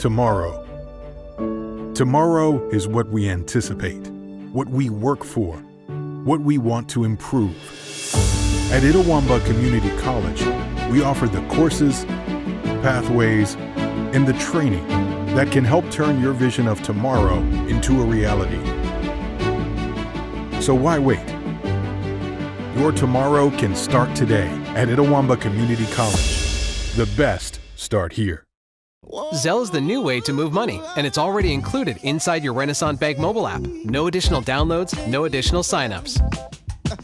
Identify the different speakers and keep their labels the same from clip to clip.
Speaker 1: Tomorrow. Tomorrow is what we anticipate, what we work for, what we want to improve. At Itawamba Community College, we offer the courses, pathways, and the training that can help turn your vision of tomorrow into a reality. So why wait? Your tomorrow can start today at Itawamba Community College. The best start here.
Speaker 2: Zelle is the new way to move money, and it's already included inside your Renasant Bank mobile app. No additional downloads, no additional signups.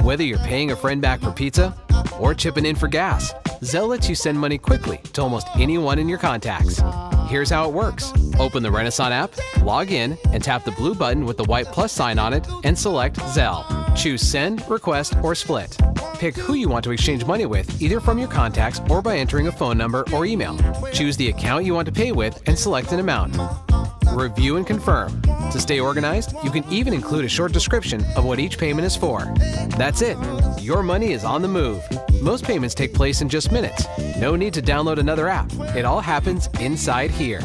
Speaker 2: Whether you're paying a friend back for pizza or chipping in for gas, Zelle lets you send money quickly to almost anyone in your contacts. Here's how it works. Open the Renasant app, log in, and tap the blue button with the white plus sign on it and select Zelle. Choose Send, Request, or Split. Pick who you want to exchange money with, either from your contacts or by entering a phone number or email. Choose the account you want to pay with and select an amount. Review and confirm. To stay organized, you can even include a short description of what each payment is for. That's it. Your money is on the move. Most payments take place in just minutes. No need to download another app. It all happens inside here.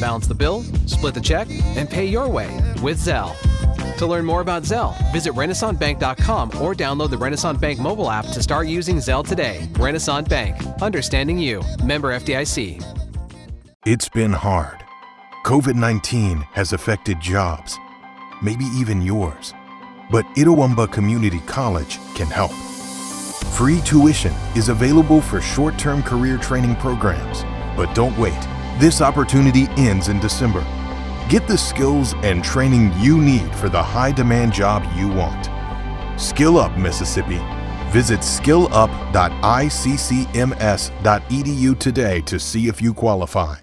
Speaker 2: Balance the bill, split the check, and pay your way with Zelle. To learn more about Zelle, visit RenasantBank.com or download the Renasant Bank mobile app to start using Zelle today. Renasant Bank. Understanding you. Member FDIC.
Speaker 1: It's been hard. COVID-19 has affected jobs, maybe even yours. But Itawamba Community College can help. Free tuition is available for short-term career training programs. But don't wait. This opportunity ends in December. Get the skills and training you need for the high-demand job you want. SkillUp Mississippi. Visit skillup.iccms.edu today to see if you qualify.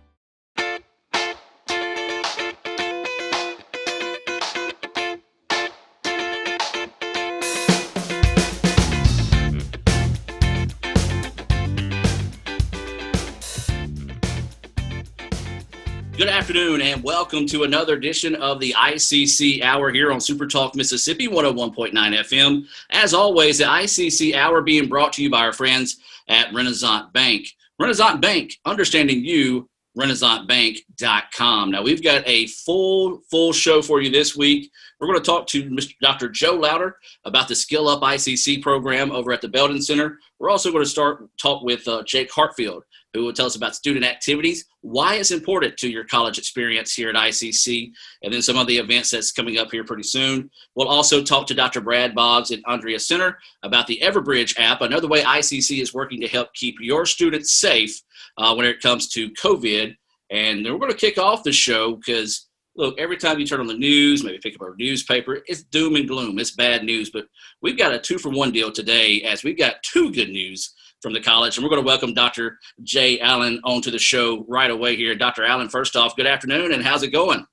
Speaker 3: Good afternoon and welcome to another edition of the ICC Hour here on SuperTalk Mississippi 101.9 FM. As always, the ICC Hour being brought to you by our friends at Renasant Bank. Renasant Bank, understanding you, RenasantBank.com. Now, we've got a full show for you this week. We're going to talk to Dr. Joe Lowder about the SkillUp ICC program over at the Belden Center. We're also going to talk with Jake Hartfield, who will tell us about student activities, why it's important to your college experience here at ICC, and then some of the events that's coming up here pretty soon. We'll also talk to Dr. Brad Boggs and Andrea Senter about the Everbridge App, another way ICC is working to help keep your students safe when it comes to COVID. And then we're going to kick off the show because, look, every time you turn on the news, maybe pick up a newspaper, it's doom and gloom. It's bad news. But we've got a 2-for-1 deal today as we've got two good news from the college. And we're going to welcome Dr. Jay Allen onto the show right away here. Dr. Allen, first off, good afternoon, and how's it going?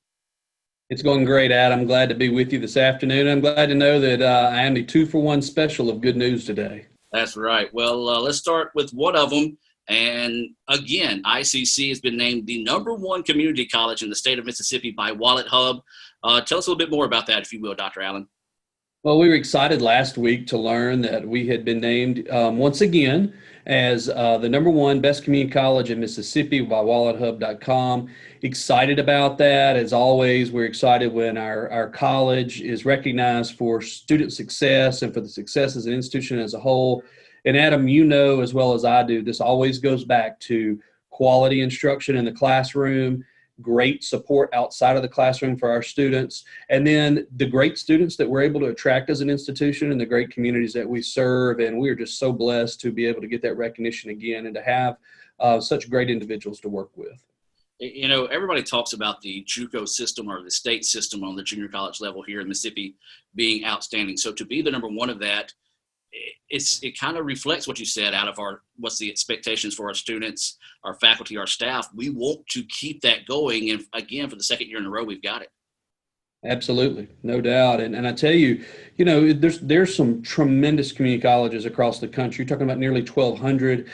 Speaker 4: It's going great, Ad. I'm glad to be with you this afternoon. I'm glad to know that I am the 2-for-1 special of good news today.
Speaker 3: That's right. Well, let's start with one of them. And again, ICC has been named the #1 community college in the state of Mississippi by WalletHub. Tell us a little bit more about that, if you will, Dr. Allen.
Speaker 4: Well, we were excited last week to learn that we had been named once again as the #1 best community college in Mississippi by WalletHub.com. Excited about that. As always, we're excited when our college is recognized for student success and for the success as an institution as a whole. And Adam, you know as well as I do, this always goes back to quality instruction in the classroom, great support outside of the classroom for our students, and then the great students that we're able to attract as an institution and the great communities that we serve. And we're just so blessed to be able to get that recognition again and to have such great individuals to work with.
Speaker 3: You know, everybody talks about the JUCO system or the state system on the junior college level here in Mississippi being outstanding. So to be the #1 of that, it kind of reflects what you said out of what's the expectations for our students, our faculty, our staff. We want to keep that going. And again, for the second year in a row, we've got it.
Speaker 4: Absolutely, no doubt. And I tell you, you know, there's some tremendous community colleges across the country. You're talking about nearly 1,200,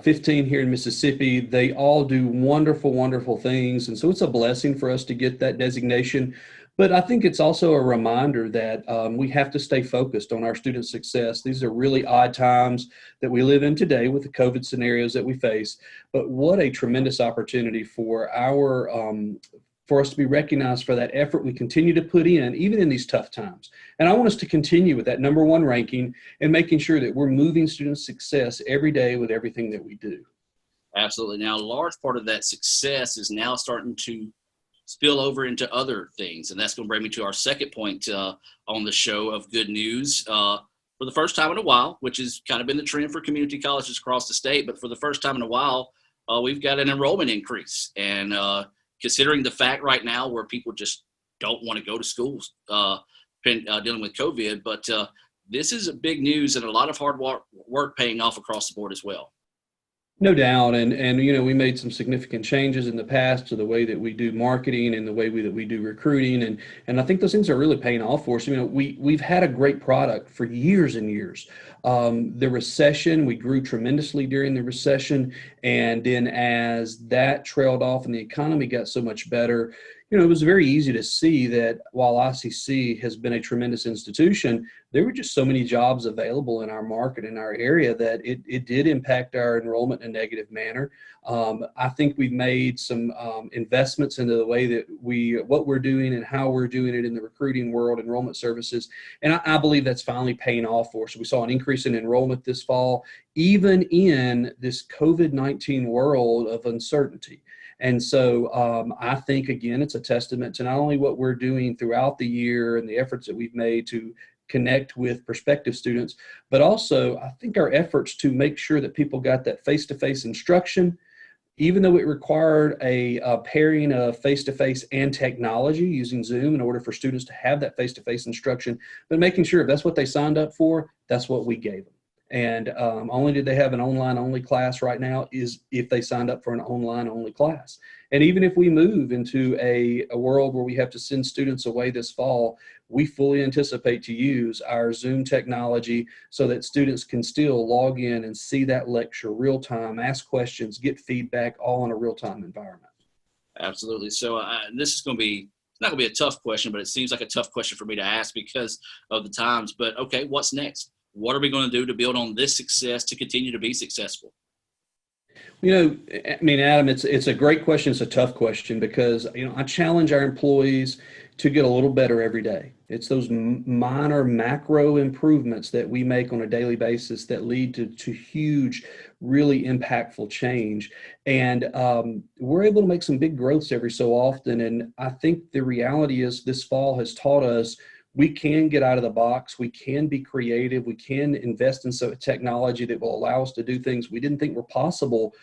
Speaker 4: 15 here in Mississippi. They all do wonderful, wonderful things. And so it's a blessing for us to get that designation. But I think it's also a reminder that we have to stay focused on our student success. These are really odd times that we live in today with the COVID scenarios that we face. But what a tremendous opportunity for for us to be recognized for that effort we continue to put in, even in these tough times. And I want us to continue with that #1 ranking and making sure that we're moving student success every day with everything that we do.
Speaker 3: Absolutely. Now, a large part of that success is now starting to spill over into other things. And that's going to bring me to our second point on the show of good news. For the first time in a while, which has kind of been the trend for community colleges across the state, but for the first time in a while, we've got an enrollment increase. And considering the fact right now where people just don't want to go to schools dealing with COVID, but this is a big news and a lot of hard work paying off across the board as well.
Speaker 4: No doubt. And we made some significant changes in the past to the way that we do marketing and the way that we do recruiting. And I think those things are really paying off for us. We've had a great product for years and years. The recession, we grew tremendously during the recession. And then as that trailed off and the economy got so much better, it was very easy to see that while ICC has been a tremendous institution, there were just so many jobs available in our market, in our area, that it did impact our enrollment in a negative manner. I think we've made some investments into the way that what we're doing and how we're doing it in the recruiting world, enrollment services. And I believe that's finally paying off for us. We saw an increase in enrollment this fall, even in this COVID-19 world of uncertainty. And so I think, again, it's a testament to not only what we're doing throughout the year and the efforts that we've made to connect with prospective students, but also I think our efforts to make sure that people got that face-to-face instruction, even though it required a pairing of face-to-face and technology using Zoom in order for students to have that face-to-face instruction, but making sure if that's what they signed up for, that's what we gave them. And only did they have an online-only class right now is if they signed up for an online-only class. And even if we move into a world where we have to send students away this fall, we fully anticipate to use our Zoom technology so that students can still log in and see that lecture real-time, ask questions, get feedback, all in a real-time environment.
Speaker 3: Absolutely. So this is going to be, it's not going to be a tough question, but it seems like a tough question for me to ask because of the times. But okay, what's next? What are we going to do to build on this success to continue to be successful?
Speaker 4: Adam, it's a great question. It's a tough question because, I challenge our employees to get a little better every day. It's those minor macro improvements that we make on a daily basis that lead to huge, really impactful change. And we're able to make some big growths every so often. And I think the reality is this fall has taught us we can get out of the box. We can be creative. We can invest in some technology that will allow us to do things we didn't think were possible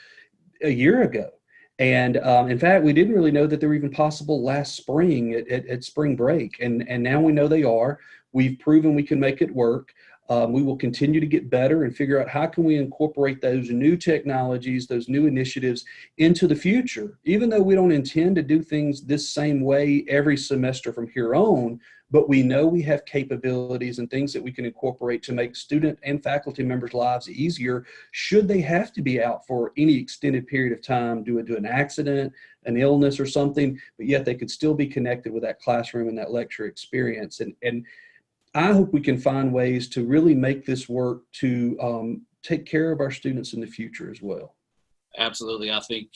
Speaker 4: a year ago. And in fact, we didn't really know that they were even possible last spring at spring break. And now we know they are. We've proven we can make it work. We will continue to get better and figure out how can we incorporate those new technologies, those new initiatives into the future, even though we don't intend to do things this same way every semester from here on. But we know we have capabilities and things that we can incorporate to make student and faculty members' lives easier should they have to be out for any extended period of time due to an accident, an illness or something, but yet they could still be connected with that classroom and that lecture experience. And I hope we can find ways to really make this work to take care of our students in the future as well.
Speaker 3: Absolutely. I think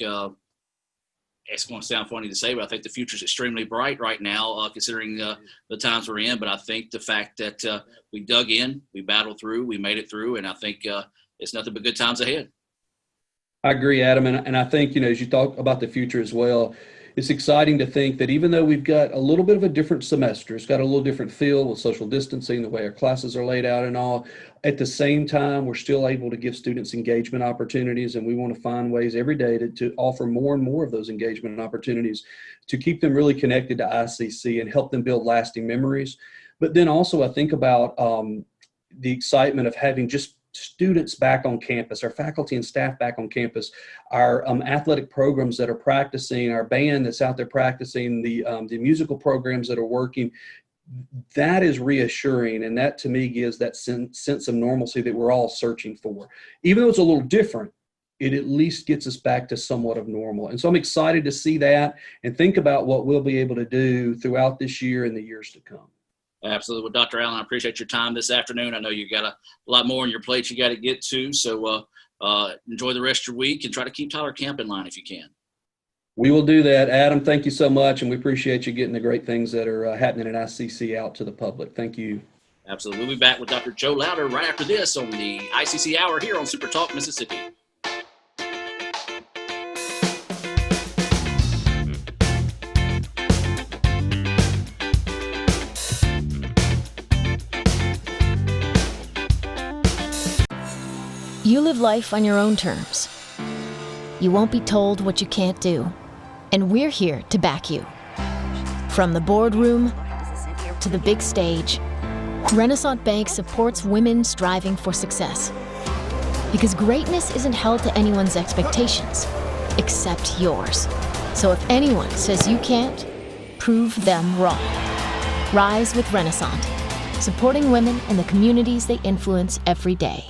Speaker 3: it's going to sound funny to say, but I think the future is extremely bright right now, considering the times we're in. But I think the fact that we dug in, we battled through, we made it through, and I think it's nothing but good times ahead.
Speaker 4: I agree, Adam. And I think, as you talk about the future as well, it's exciting to think that even though we've got a little bit of a different semester, it's got a little different feel with social distancing, the way our classes are laid out and all, at the same time, we're still able to give students engagement opportunities, and we want to find ways every day to offer more and more of those engagement opportunities to keep them really connected to ICC and help them build lasting memories. But then also I think about the excitement of having just students back on campus, our faculty and staff back on campus, our athletic programs that are practicing, our band that's out there practicing, the musical programs that are working. That is reassuring, and that to me gives that sense of normalcy that we're all searching for. Even though it's a little different, it at least gets us back to somewhat of normal. And so I'm excited to see that and think about what we'll be able to do throughout this year and the years to come.
Speaker 3: Absolutely. Well, Dr. Allen, I appreciate your time this afternoon. I know you've got a lot more on your plate you got to get to. So enjoy the rest of your week and try to keep Tyler Camp in line if you can.
Speaker 4: We will do that. Adam, thank you so much. And we appreciate you getting the great things that are happening at ICC out to the public. Thank you.
Speaker 3: Absolutely. We'll be back with Dr. Joe Lowder right after this on the ICC Hour here on SuperTalk Mississippi.
Speaker 5: You live life on your own terms. You won't be told what you can't do. And we're here to back you. From the boardroom to the big stage, Renasant Bank supports women striving for success. Because greatness isn't held to anyone's expectations, except yours. So if anyone says you can't, prove them wrong. Rise with Renasant, supporting women and the communities they influence every day.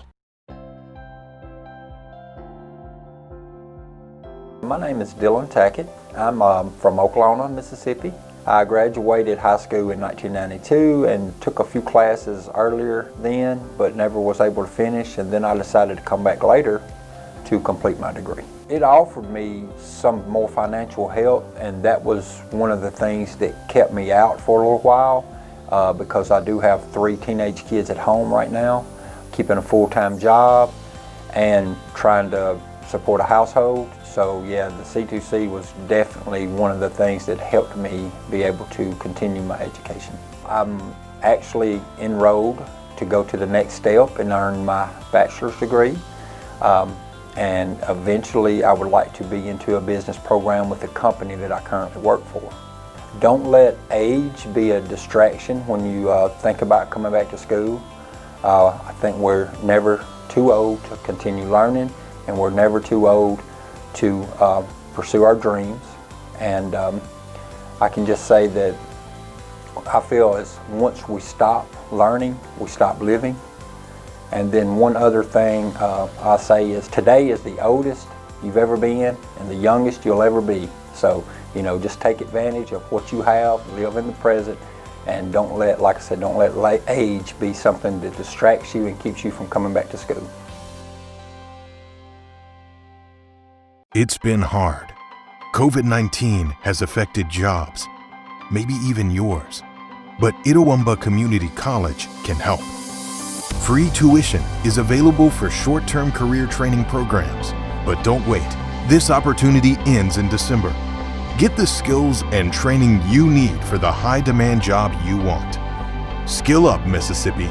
Speaker 6: My name is Dylan Tackett. I'm from Oklahoma, Mississippi. I graduated high school in 1992 and took a few classes earlier then, but never was able to finish, and then I decided to come back later to complete my degree. It offered me some more financial help, and that was one of the things that kept me out for a little while because I do have 3 teenage kids at home right now, keeping a full-time job and trying to support a household. So yeah, the C2C was definitely one of the things that helped me be able to continue my education. I'm actually enrolled to go to the next step and earn my bachelor's degree. And eventually I would like to be into a business program with the company that I currently work for. Don't let age be a distraction when you think about coming back to school. I think we're never too old to continue learning, and we're never too old to pursue our dreams. And I can just say that I feel as once we stop learning, we stop living. And then one other thing I'll say is today is the oldest you've ever been and the youngest you'll ever be. So, you know, just take advantage of what you have, live in the present, and don't let, like I said, don't let age be something that distracts you and keeps you from coming back to school.
Speaker 1: It's been hard. COVID-19 has affected jobs, maybe even yours. But Itawamba Community College can help. Free tuition is available for short-term career training programs. But don't wait. This opportunity ends in December. Get the skills and training you need for the high-demand job you want. SkillUp Mississippi.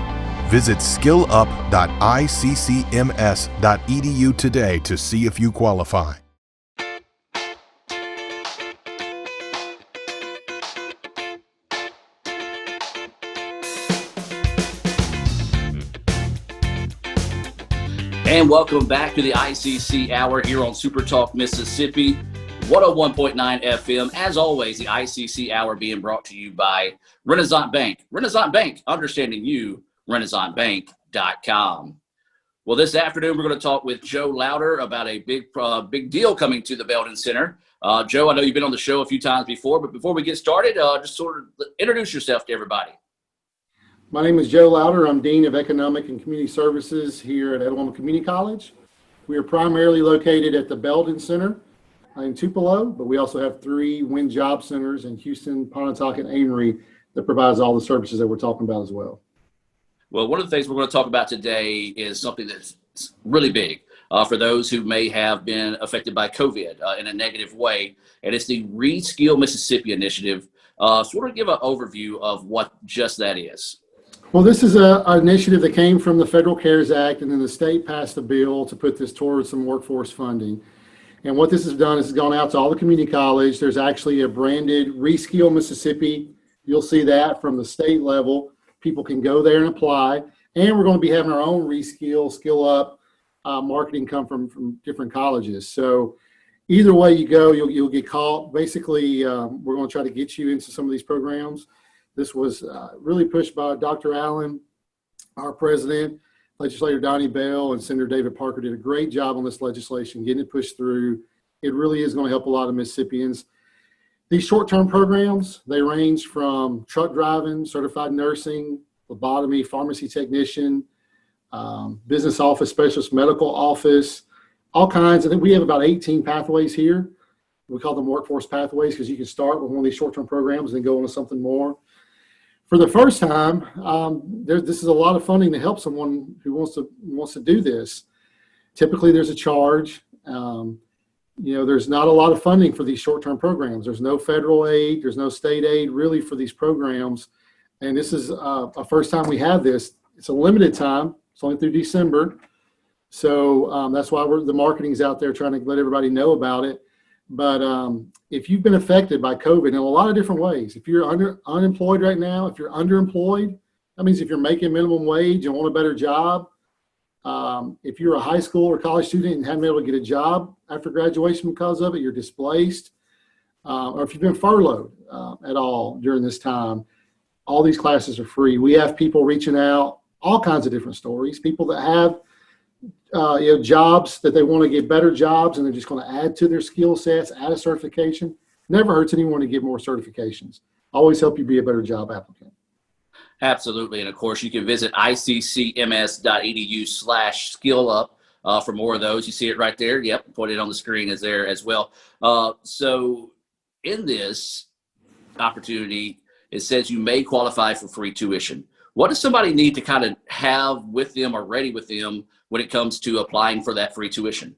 Speaker 1: Visit skillup.iccms.edu today to see if you qualify.
Speaker 3: And welcome back to the ICC Hour here on SuperTalk Mississippi, 101.9 FM. As always, the ICC Hour being brought to you by Renasant Bank. Renasant Bank, understanding you, RenasantBank.com. Well, this afternoon we're going to talk with Joe Lowder about a big deal coming to the Belden Center. Joe, I know you've been on the show a few times before, but before we get started, just sort of introduce yourself to everybody.
Speaker 7: My name is Joe Lowder. I'm Dean of Economic and Community Services here at Oklahoma Community College. We are primarily located at the Belden Center in Tupelo, but we also have 3 Win Job Centers in Houston, Pontotoc, and Amory that provides all the services that we're talking about as well.
Speaker 3: Well, one of the things we're going to talk about today is something that's really big for those who may have been affected by COVID in a negative way, and it's the Reskill Mississippi initiative. Sort of give an overview of what just that is.
Speaker 7: Well, this is an initiative that came from the Federal CARES Act, and then the state passed a bill to put this towards some workforce funding. And what this has done is it's gone out to all the community college. There's actually a branded Reskill Mississippi. You'll see that from the state level. People can go there and apply. And we're going to be having our own Reskill, SkillUp marketing come from different colleges. So either way you go, you'll get called. Basically, we're going to try to get you into some of these programs. This was really pushed by Dr. Allen, our president, Legislator Donnie Bell and Senator David Parker did a great job on this legislation, getting it pushed through. It really is going to help a lot of Mississippians. These short-term programs, they range from truck driving, certified nursing, phlebotomy, pharmacy technician, business office specialist, medical office, all kinds. I think we have about 18 pathways here. We call them workforce pathways because you can start with one of these short-term programs and then go on to something more. For the first time, this is a lot of funding to help someone who wants to do this. Typically, there's a charge. There's not a lot of funding for these short-term programs. There's no federal aid. There's no state aid really for these programs. And this is a first time we have this. It's a limited time. It's only through December. So that's why the marketing's out there trying to let everybody know about it. But if you've been affected by COVID in a lot of different ways, if you're unemployed right now, if you're underemployed, that means if you're making minimum wage and want a better job, if you're a high school or college student and haven't been able to get a job after graduation because of it, you're displaced, or if you've been furloughed at all during this time, all these classes are free. We have people reaching out, all kinds of different stories, people that have jobs that they want to get better jobs and they're just going to add to their skill sets, add a certification. Never hurts anyone to get more certifications. Always help you be a better job applicant.
Speaker 3: Absolutely. And of course, you can visit iccms.edu/SkillUp for more of those. You see it right there. Yep. Put it on the screen is there as well. So in this opportunity, it says you may qualify for free tuition. What does somebody need to kind of have with them or ready with them when it comes to applying for that free tuition?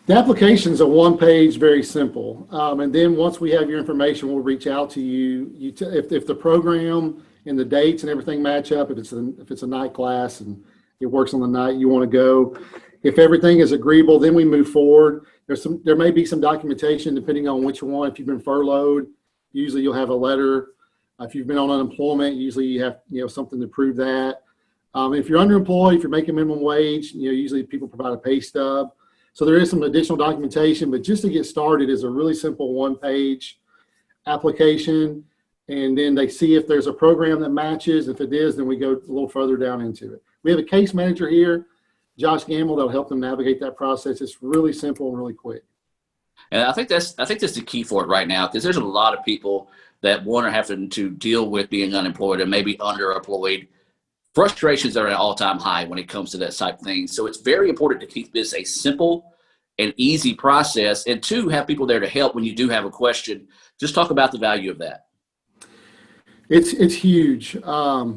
Speaker 7: The application's a one-page, very simple. And then once we have your information, we'll reach out to you. If the program and the dates and everything match up, if it's a night class and it works on the night you want to go, if everything is agreeable, then we move forward. There may be some documentation depending on which one. If you've been furloughed, usually you'll have a letter. If you've been on unemployment, usually you have something to prove that. If you're underemployed, if you're making minimum wage, usually people provide a pay stub. So there is some additional documentation, but just to get started is a really simple one-page application. And then they see if there's a program that matches. If it is, then we go a little further down into it. We have a case manager here, Josh Gamble, that'll help them navigate that process. It's really simple and really quick.
Speaker 3: And I think that's the key for it right now, because there's a lot of people that one are having to deal with being unemployed and maybe underemployed. Frustrations are at an all-time high when it comes to that type of thing. So it's very important to keep this a simple and easy process, and to have people there to help when you do have a question. Just talk about the value of that.
Speaker 7: It's huge. A lot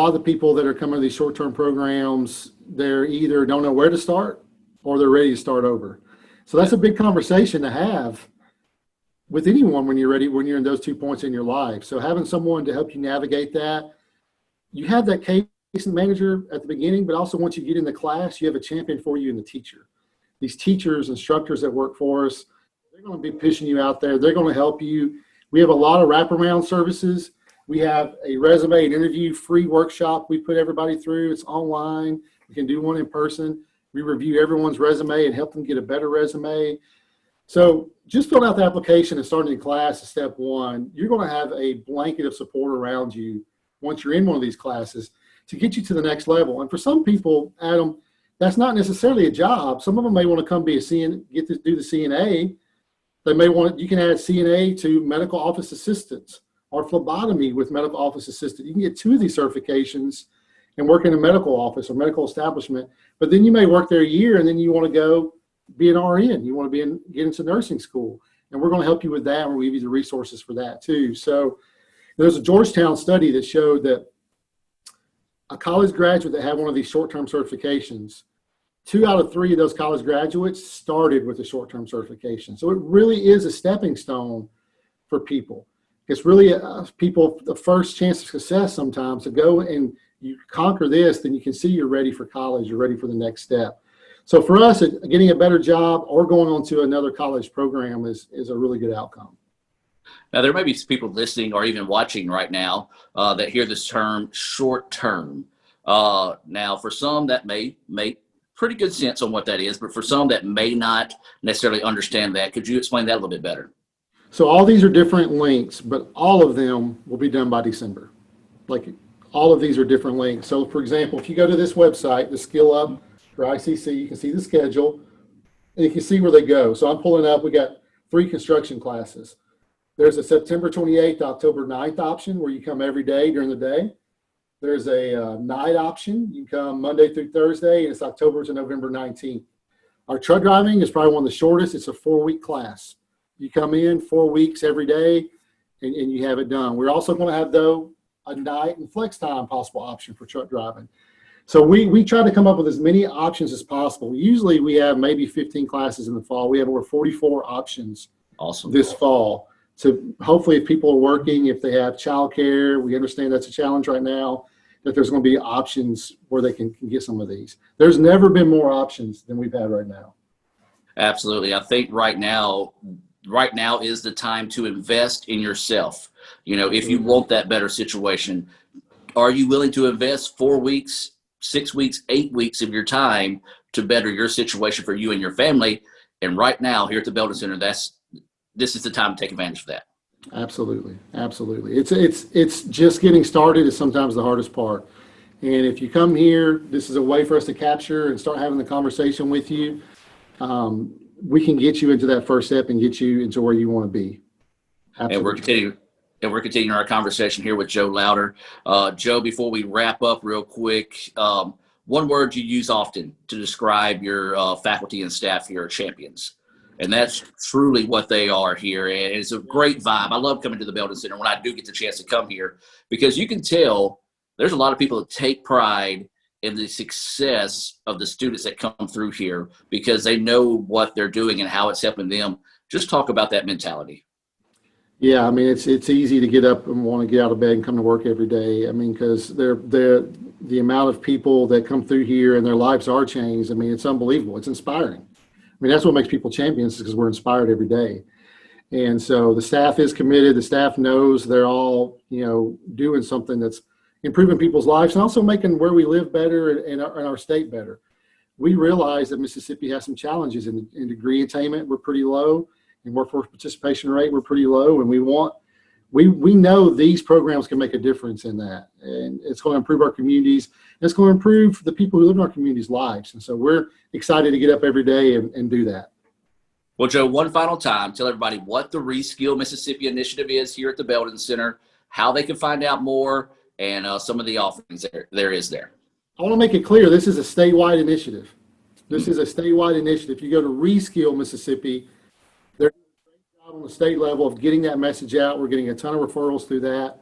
Speaker 7: of the people that are coming to these short-term programs, they're either don't know where to start or they're ready to start over. So that's a big conversation to have with anyone when you're in those 2 points in your life. So having someone to help you navigate that, you have that case manager at the beginning, but also once you get in the class, you have a champion for you in the teacher. These teachers, instructors that work for us, they're going to be pushing you out there. They're going to help you. We have a lot of wraparound services. We have a resume and interview free workshop we put everybody through. It's online. You can do one in person. We review everyone's resume and help them get a better resume. So just filling out the application and starting the class is step one. You're going to have a blanket of support around you once you're in one of these classes to get you to the next level. And for some people, Adam, that's not necessarily a job. Some of them may want to come be get to do the CNA. They may want, you can add CNA to medical office assistants or phlebotomy with medical office assistant. You can get 2 of these certifications and work in a medical office or medical establishment. But then you may work there a year and then you want to go be an RN. You want to get into nursing school. And we're going to help you with that. And we'll give you the resources for that too. So there's a Georgetown study that showed that a college graduate that had one of these short-term certifications, 2 out of 3 of those college graduates started with a short-term certification. So it really is a stepping stone for people. It's really people the first chance of success sometimes to go and you conquer this, then you can see you're ready for college, you're ready for the next step. So for us, getting a better job or going on to another college program is a really good outcome.
Speaker 3: Now, there may be people listening or even watching right now that hear this term short term. Now, for some that may make pretty good sense on what that is, but for some that may not necessarily understand that, could you explain that a little bit better?
Speaker 7: So all these are different links, but all of them will be done by December. Like all of these are different links. So for example, if you go to this website, the SkillUp for ICC, you can see the schedule and you can see where they go. So I'm pulling up, we got 3 construction classes. There's a September 28th, October 9th option where you come every day during the day. There's a night option. You can come Monday through Thursday, and it's October to November 19th. Our truck driving is probably one of the shortest. It's a 4-week class. You come in 4 weeks every day, and you have it done. We're also going to have, though, a night and flex time possible option for truck driving. So we try to come up with as many options as possible. Usually we have maybe 15 classes in the fall. We have over 44 options this fall. So hopefully if people are working, if they have childcare, we understand that's a challenge right now, that there's going to be options where they can get some of these. There's never been more options than we've had right now.
Speaker 3: Absolutely. I think right now is the time to invest in yourself. You know, if you want that better situation, are you willing to invest 4 weeks, 6 weeks, 8 weeks of your time to better your situation for you and your family? And right now here at the Belden Center, this is the time to take advantage of that.
Speaker 7: Absolutely. Absolutely. It's just getting started is sometimes the hardest part. And if you come here, this is a way for us to capture and start having the conversation with you. We can get you into that first step and get you into where you want to be. Absolutely.
Speaker 3: And we're continuing our conversation here with Joe Lowder. Joe, before we wrap up real quick, one word you use often to describe your faculty and staff here are champions. And that's truly what they are here. And it's a great vibe. I love coming to the Belden Center when I do get the chance to come here, because you can tell there's a lot of people that take pride in the success of the students that come through here because they know what they're doing and how it's helping them. Just talk about that mentality.
Speaker 7: Yeah, I mean, it's easy to get up and want to get out of bed and come to work every day. I mean, because the amount of people that come through here and their lives are changed. I mean, it's unbelievable. It's inspiring. I mean, that's what makes people champions, is because we're inspired every day. And so the staff is committed. The staff knows they're all, doing something that's improving people's lives and also making where we live better and our state better. We realize that Mississippi has some challenges in degree attainment. We're pretty low. In workforce participation rate, we're pretty low. And we know these programs can make a difference in that. And it's going to improve our communities. And it's going to improve the people who live in our communities' lives. And so we're excited to get up every day and do that.
Speaker 3: Well, Joe, one final time, tell everybody what the Reskill Mississippi initiative is here at the Belden Center, how they can find out more, and some of the offerings there is there.
Speaker 7: I want to make it clear, this is a statewide initiative. This is a statewide initiative. If you go to Reskill Mississippi, they're doing a great job on the state level of getting that message out. We're getting a ton of referrals through that.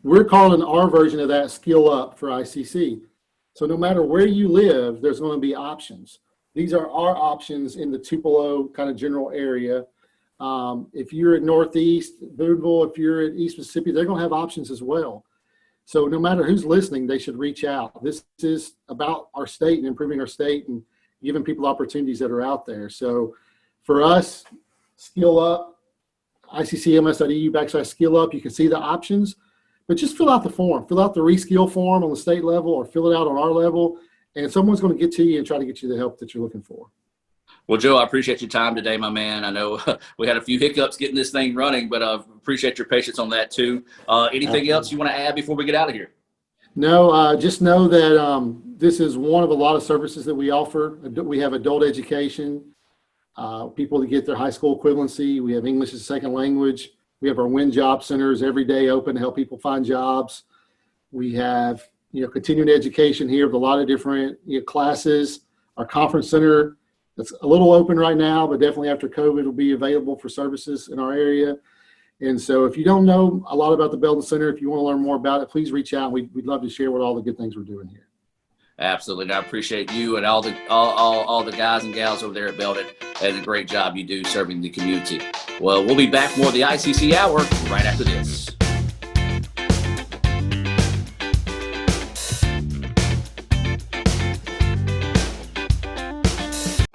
Speaker 7: We're calling our version of that SkillUp for ICC. So no matter where you live, there's going to be options. These are our options in the Tupelo kind of general area. If you're at Northeast Boonville, if you're at East Mississippi, they're going to have options as well. So no matter who's listening, they should reach out. This is about our state and improving our state and giving people opportunities that are out there. So for us, SkillUp, iccms.edu/SkillUp, you can see the options, but just fill out the form. Fill out the Reskill form on the state level or fill it out on our level, and someone's going to get to you and try to get you the help that you're looking for.
Speaker 3: Well, Joe, I appreciate your time today, my man. I know we had a few hiccups getting this thing running, but I appreciate your patience on that too. Anything else you want to add before we get out of here?
Speaker 7: No, just know that this is one of a lot of services that we offer. We have adult education, people that get their high school equivalency. We have English as a second language. We have our WIN job centers every day open to help people find jobs. We have, continuing education here with a lot of different classes. Our conference center, it's a little open right now, but definitely after COVID will be available for services in our area. And so if you don't know a lot about the Belden Center, if you want to learn more about it, please reach out. We'd love to share what all the good things we're doing here.
Speaker 3: Absolutely. And I appreciate you and all the guys and gals over there at Belden and the great job you do serving the community. Well, we'll be back more of the ICC Hour right after this.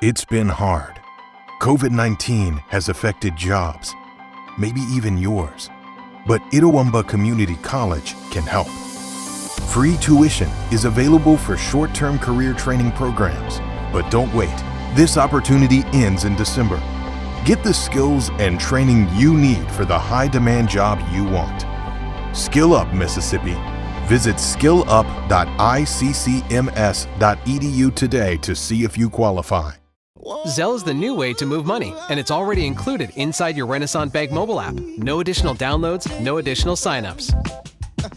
Speaker 1: It's been hard. COVID-19 has affected jobs, maybe even yours. But Itawamba Community College can help. Free tuition is available for short-term career training programs. But don't wait. This opportunity ends in December. Get the skills and training you need for the high-demand job you want. SkillUp Mississippi. Visit skillup.iccms.edu today to see if you qualify.
Speaker 2: Zelle is the new way to move money, and it's already included inside your Renasant Bank mobile app. No additional downloads, no additional signups.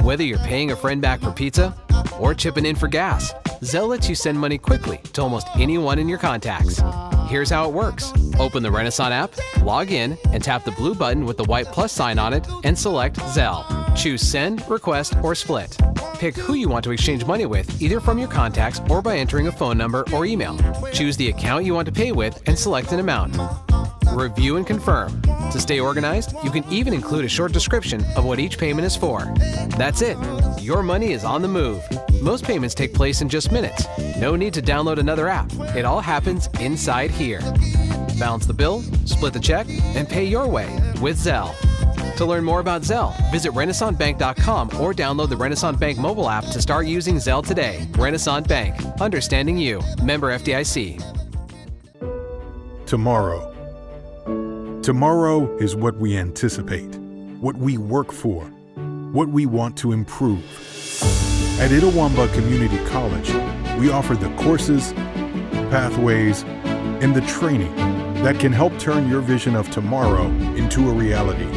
Speaker 2: Whether you're paying a friend back for pizza or chipping in for gas, Zelle lets you send money quickly to almost anyone in your contacts. Here's how it works. Open the Renasant app, log in, and tap the blue button with the white plus sign on it and select Zelle. Choose Send, Request, or Split. Pick who you want to exchange money with, either from your contacts or by entering a phone number or email. Choose the account you want to pay with and select an amount. Review and confirm. To stay organized, you can even include a short description of what each payment is for. That's it. Your money is on the move. Most payments take place in just minutes. No need to download another app. It all happens inside here. Balance the bill, split the check, and pay your way with Zelle. To learn more about Zelle, visit RenasantBank.com or download the Renasant Bank mobile app to start using Zelle today. Renasant Bank. Understanding you. Member FDIC.
Speaker 1: Tomorrow. Tomorrow is what we anticipate, what we work for, what we want to improve. At Itawamba Community College, we offer the courses, pathways, and the training that can help turn your vision of tomorrow into a reality.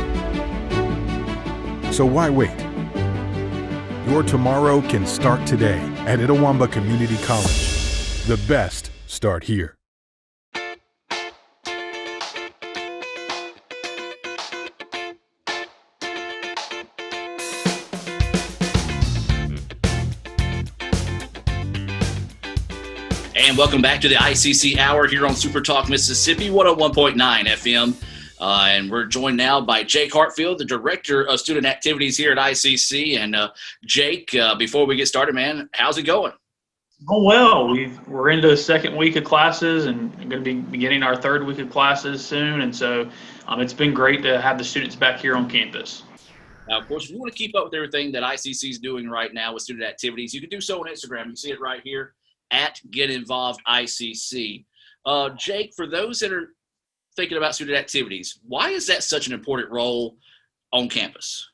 Speaker 1: So why wait? Your tomorrow can start today at Itawamba Community College. The best start here.
Speaker 3: And welcome back to the ICC Hour here on SuperTalk Mississippi, 101.9 FM. And we're joined now by Jake Hartfield, the Director of Student Activities here at ICC. And Jake, before we get started, man, how's it going?
Speaker 8: Oh, well, we're into the second week of classes and going to be beginning our third week of classes soon. And so it's been great to have the students back here on campus.
Speaker 3: Now, of course, if you want to keep up with everything that ICC is doing right now with student activities, you can do so on Instagram. You can see it right here at Get Involved ICC. Jake, for those that are thinking about student activities, why is that such an important role on campus?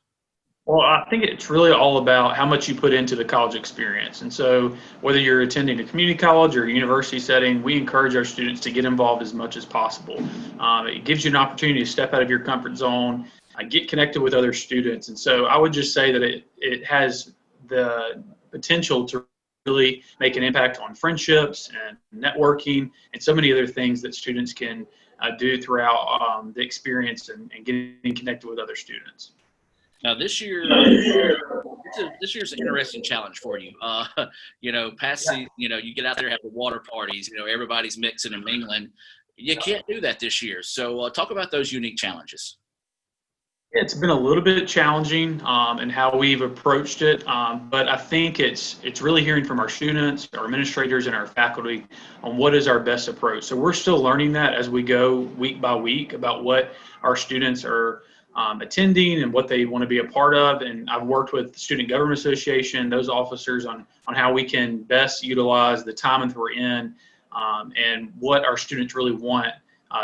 Speaker 8: Well, I think it's really all about how much you put into the college experience. And so whether you're attending a community college or a university setting, we encourage our students to get involved as much as possible. It gives you an opportunity to step out of your comfort zone, get connected with other students. And so I would just say that it has the potential to really make an impact on friendships and networking and so many other things that students can do throughout the experience and getting connected with other students.
Speaker 3: Now, this year's an interesting challenge for you. You get out there, have the water parties, everybody's mixing and mingling. You can't do that this year. So talk about those unique challenges.
Speaker 8: It's been a little bit challenging in how we've approached it, but I think it's really hearing from our students, our administrators, and our faculty on what is our best approach. So we're still learning that as we go week by week about what our students are attending and what they want to be a part of. And I've worked with the Student Government Association, those officers on how we can best utilize the time that we're in and what our students really want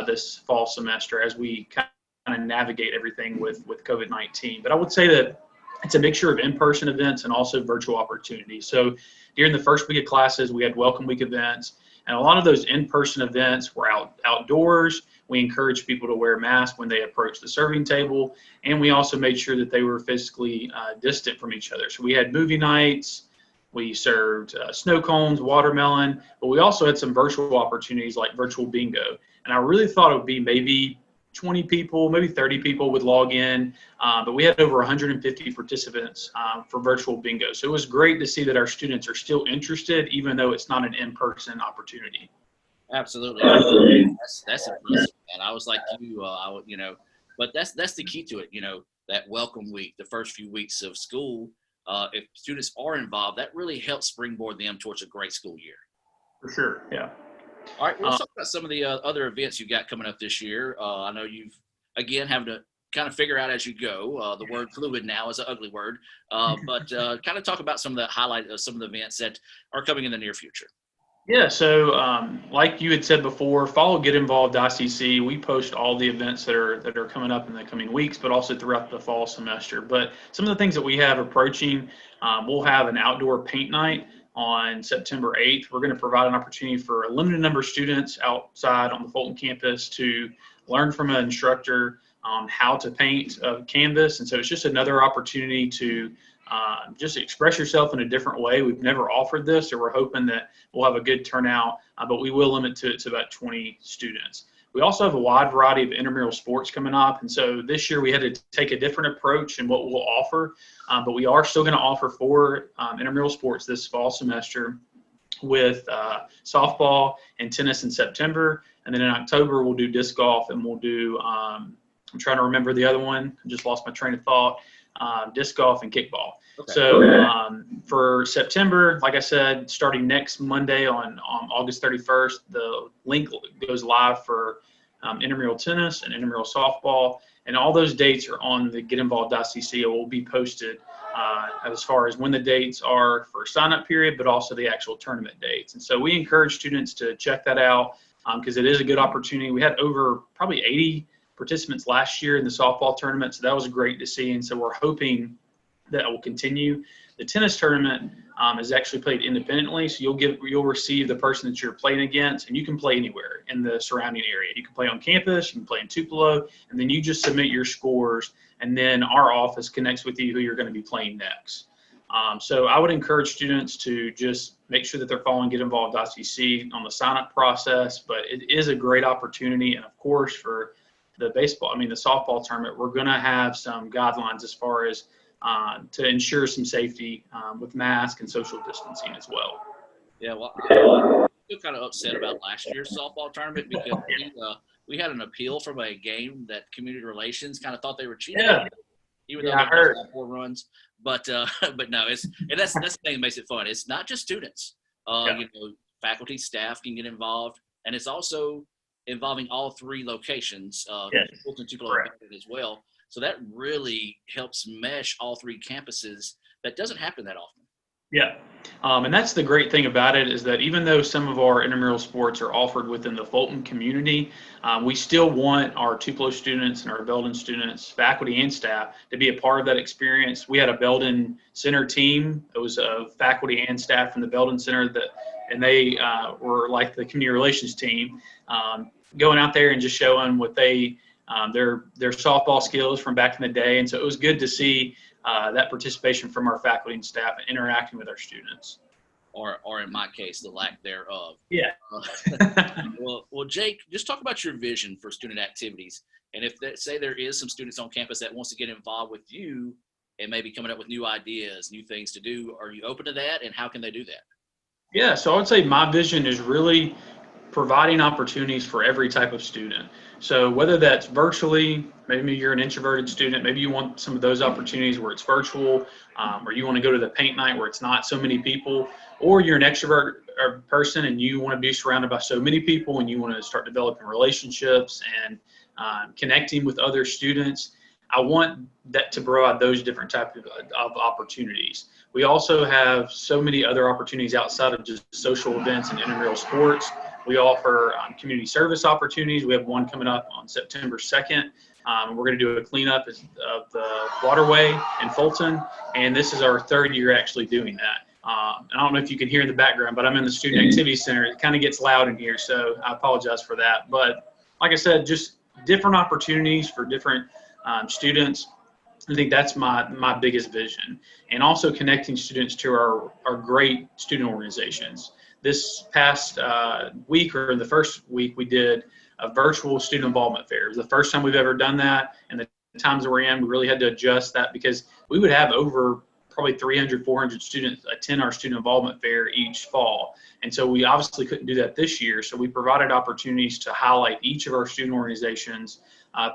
Speaker 8: this fall semester as we kind of navigate everything with COVID-19. But I would say that it's a mixture of in-person events and also virtual opportunities. So during the first week of classes, we had welcome week events, and a lot of those in-person events were outdoors. We encouraged people to wear masks when they approached the serving table, and we also made sure that they were physically distant from each other. So we had movie nights, we served snow cones, watermelon, but we also had some virtual opportunities like virtual bingo. And I really thought it would be maybe 20 people, maybe 30 people would log in, but we had over 150 participants for virtual bingo. So it was great to see that our students are still interested, even though it's not an in-person opportunity.
Speaker 3: Absolutely. That's impressive, man. I was like you, but that's the key to it, that welcome week, the first few weeks of school. If students are involved, that really helps springboard them towards a great school year.
Speaker 8: For sure, yeah.
Speaker 3: All right, let's talk about some of the other events you got coming up this year. I know you've, again, having to kind of figure out as you go. The word fluid now is an ugly word, but kind of talk about some of the highlight of some of the events that are coming in the near future.
Speaker 8: Yeah, so like you had said before, follow Get Involved ICC. We post all the events that are coming up in the coming weeks, but also throughout the fall semester. But some of the things that we have approaching, we'll have an outdoor paint night on September 8th. We're going to provide an opportunity for a limited number of students outside on the Fulton campus to learn from an instructor on how to paint a canvas. And so it's just another opportunity to just express yourself in a different way. We've never offered this, so we're hoping that we'll have a good turnout, but we will limit to about 20 students. We also have a wide variety of intramural sports coming up, and so this year we had to take a different approach in what we'll offer, but we are still going to offer 4 intramural sports this fall semester with softball and tennis in September, and then in October we'll do disc golf, and we'll do, I'm trying to remember the other one, I just lost my train of thought, disc golf and kickball. Okay. So for September, like I said, starting next Monday on August 31st, the link goes live for intramural tennis and intramural softball, and all those dates are on the Get Involved ICC. It will be posted as far as when the dates are for sign-up period, but also the actual tournament dates. And so we encourage students to check that out because it is a good opportunity. We had over probably 80 participants last year in the softball tournament, so that was great to see, and so we're hoping that will continue. The tennis tournament is actually played independently, so you'll receive the person that you're playing against, and you can play anywhere in the surrounding area. You can play on campus, you can play in Tupelo, and then you just submit your scores, and then our office connects with you who you're going to be playing next. So I would encourage students to just make sure that they're following Get Involved ICC on the sign-up process, but it is a great opportunity, and of course for the softball tournament, we're going to have some guidelines as far as to ensure some safety with masks and social distancing as well.
Speaker 3: Yeah, well, I'm still kind of upset about last year's softball tournament because we had an appeal from a game that community relations kind of thought they were cheating.
Speaker 8: Yeah.
Speaker 3: Even though they had 4 runs, but no, that's the thing that makes it fun. It's not just students. Faculty, staff can get involved, and it's also involving all 3 locations, Fulton, Tupelo, as well. So that really helps mesh all 3 campuses. That doesn't happen that often.
Speaker 8: Yeah, and that's the great thing about it is that even though some of our intramural sports are offered within the Fulton community, we still want our Tupelo students and our Belden students, faculty and staff, to be a part of that experience. We had a Belden Center team. It was faculty and staff from the Belden Center and they were like the community relations team, going out there and just showing what their softball skills from back in the day. And so it was good to see that participation from our faculty and staff and interacting with our students.
Speaker 3: Or in my case, the lack thereof.
Speaker 8: Yeah.
Speaker 3: Well, Jake, just talk about your vision for student activities. And if say there is some students on campus that wants to get involved with you and maybe coming up with new ideas, new things to do, are you open to that? And how can they do that?
Speaker 8: Yeah, so I would say my vision is really providing opportunities for every type of student. So whether that's virtually, maybe you're an introverted student, maybe you want some of those opportunities where it's virtual, or you want to go to the paint night where it's not so many people, or you're an extrovert person and you want to be surrounded by so many people and you want to start developing relationships and connecting with other students. I want that to provide those different types of opportunities. We also have so many other opportunities outside of just social events and intramural sports. We offer community service opportunities. We have one coming up on September 2nd. We're going to do a cleanup of the waterway in Fulton, and this is our 3rd year actually doing that. I don't know if you can hear in the background, but I'm in the Student Activity Center. It kind of gets loud in here, so I apologize for that. But like I said, just different opportunities for different students. I think that's my biggest vision. And also connecting students to our great student organizations. This past week, or in the first week, we did a virtual student involvement fair. It was the first time we've ever done that. And the times that we're in, we really had to adjust that because we would have over probably 300, 400 students attend our student involvement fair each fall. And so we obviously couldn't do that this year. So we provided opportunities to highlight each of our student organizations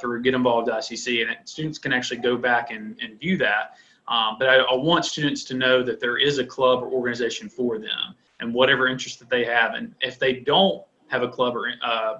Speaker 8: through Get Involved ICC, and students can actually go back and view that. But I want students to know that there is a club or organization for them and whatever interest that they have. And if they don't have a club or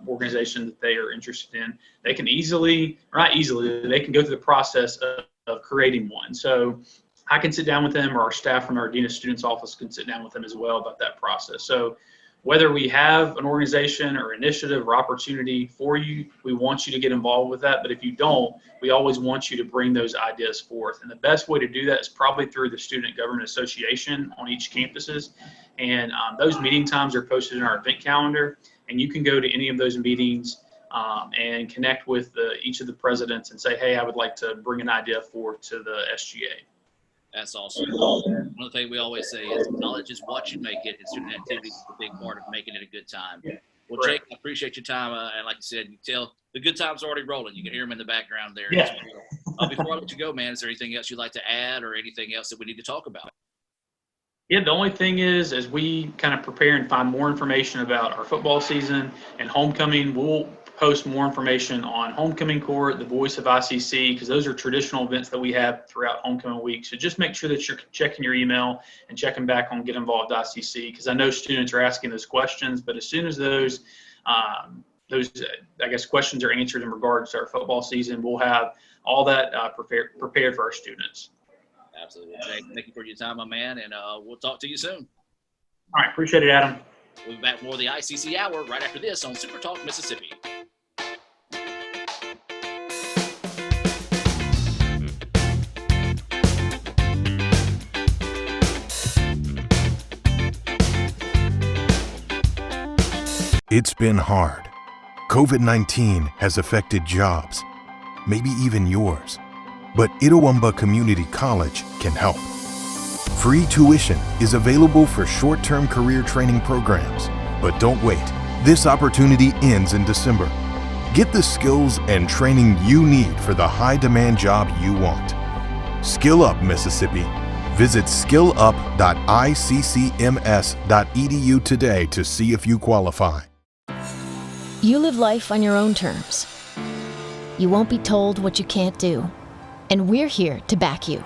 Speaker 8: organization that they are interested in, they can they can go through the process of creating one. So I can sit down with them, or our staff from our Dean of Students office can sit down with them as well about that process. So whether we have an organization or initiative or opportunity for you, we want you to get involved with that. But if you don't, we always want you to bring those ideas forth. And the best way to do that is probably through the Student Government Association on each campuses. And those meeting times are posted in our event calendar. And you can go to any of those meetings and connect with each of the presidents and say, hey, I would like to bring an idea forth to the SGA.
Speaker 3: That's awesome. One of the things we always say is knowledge is what you make it, and student activity is a big part of making it a good time. Well, Jake, I appreciate your time. And like you said, you tell the good time's already rolling. You can hear them in the background there.
Speaker 8: Yeah.
Speaker 3: Before I let you go, man, is there anything else you'd like to add or anything else that we need to talk about?
Speaker 8: Yeah, the only thing is, as we kind of prepare and find more information about our football season and homecoming, we'll post more information on Homecoming Court, the Voice of ICC, because those are traditional events that we have throughout homecoming week. So just make sure that you're checking your email and checking back on Get Involved ICC, because I know students are asking those questions, but as soon as those questions are answered in regards to our football season, we'll have all that prepared for our students.
Speaker 3: Absolutely. Jake, thank you for your time, my man, and we'll talk to you soon.
Speaker 8: All right, appreciate it, Adam.
Speaker 3: We'll be back more of the ICC Hour right after this on SuperTalk Mississippi.
Speaker 1: It's been hard. COVID-19 has affected jobs, maybe even yours. But Itawamba Community College can help. Free tuition is available for short-term career training programs. But don't wait. This opportunity ends in December. Get the skills and training you need for the high-demand job you want. SkillUp Mississippi. Visit skillup.iccms.edu today to see if you qualify.
Speaker 5: You live life on your own terms. You won't be told what you can't do. And we're here to back you.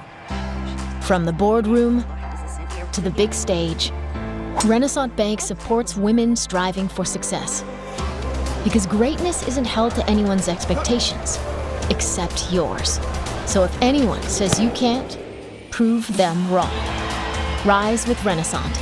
Speaker 5: From the boardroom to the big stage, Renasant Bank supports women striving for success. Because greatness isn't held to anyone's expectations, except yours. So if anyone says you can't, prove them wrong. Rise with Renasant,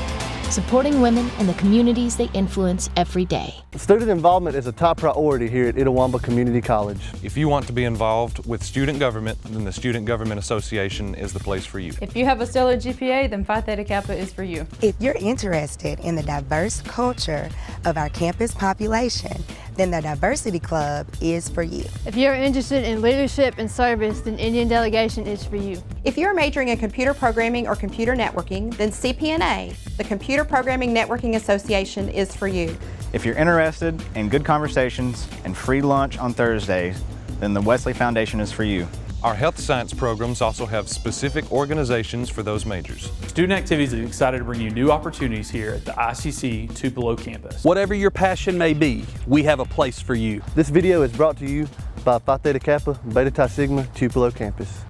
Speaker 5: supporting women and the communities they influence every day.
Speaker 9: Student involvement is a top priority here at Itawamba Community College.
Speaker 10: If you want to be involved with student government, then the Student Government Association is the place for you.
Speaker 11: If you have a stellar GPA, then Phi Theta Kappa is for you.
Speaker 12: If you're interested in the diverse culture of our campus population, then the Diversity Club is for you.
Speaker 11: If you're interested in leadership and service, then Indian Delegation is for you.
Speaker 13: If you're majoring in computer programming or computer networking, then CPNA, the Computer Programming Networking Association, is for you.
Speaker 14: If you're interested in good conversations and free lunch on Thursdays, then the Wesley Foundation is for you.
Speaker 10: Our health science programs also have specific organizations for those majors.
Speaker 15: Student Activities is excited to bring you new opportunities here at the ICC Tupelo campus.
Speaker 16: Whatever your passion may be, we have a place for you.
Speaker 9: This video is brought to you by Phi Theta Kappa, Beta Chi Sigma, Tupelo campus.